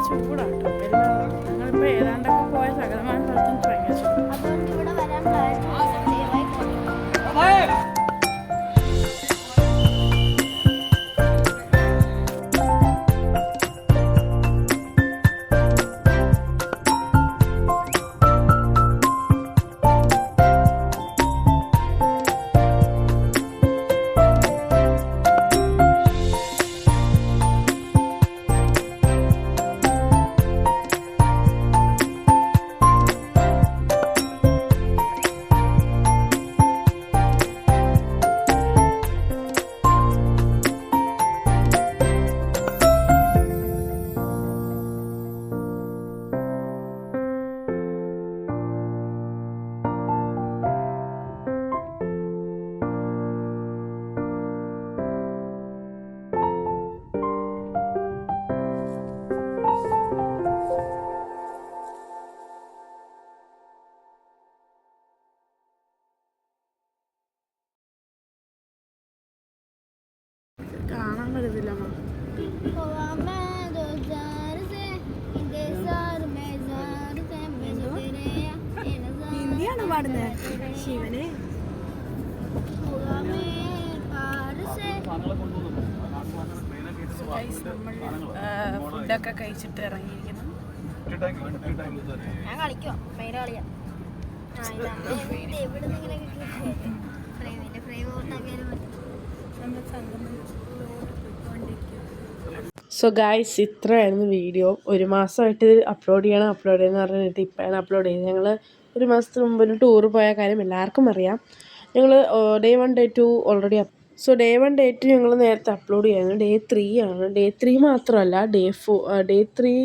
ചൂടാട്ടോ. എല്ലാം ഞങ്ങളിപ്പോൾ ഏതാണ്ടൊക്കെ പോയ സകലമായ സ്ഥലത്തും ഭയങ്കര ചൂട്. അതുകൊണ്ട് ഇവിടെ വരാൻ പ്ലാൻ ദയവായി കാണാൻ പറ്റത്തില്ല. ഹിന്ദിയാണോ പാടുന്നത്? ശിവനെ ഫുഡൊക്കെ കഴിച്ചിട്ട് ഇറങ്ങിയിരിക്കുന്നു. ഞാൻ കളിക്കോ മെയിൻ കളിയാ. സോ ഗായ്സ്, ഇത്രയായിരുന്നു വീഡിയോ. ഒരു മാസമായിട്ട് അപ്ലോഡ് ചെയ്യണം പറഞ്ഞിട്ട് ഇപ്പോഴാണ് അപ്ലോഡ് ചെയ്യുന്നത്. ഞങ്ങൾ ഒരു മാസത്തിന് മുമ്പ് ഒരു ടൂർ പോയ കാര്യം എല്ലാവർക്കും അറിയാം. ഞങ്ങൾ day 1 day 2 already so day 1 day 2 ഞങ്ങൾ നേരത്തെ അപ്ലോഡ് ചെയ്യുന്നു. ഡേ 3 ആണ്. ഡേ 3 മാത്രമല്ല, ഡേ 3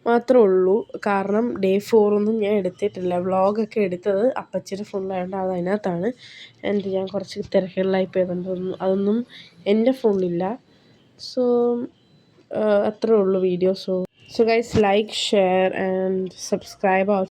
മാത്രമേ ഉള്ളൂ. കാരണം ഡേ 4 ഒന്നും ഞാൻ എടുത്തിട്ടില്ല. വ്ളോഗൊക്കെ എടുത്തത് അപ്പച്ചിയുടെ ഫോണിലായതുകൊണ്ട് അത് അതിനകത്താണ്. ഞാൻ കുറച്ച് തിരക്കുകളിലായി പോയതുകൊണ്ട് അതൊന്നും എൻ്റെ ഫോണിലില്ല. സോ അത്രേ ഉള്ളൂ video. So guys, like, share and subscribe our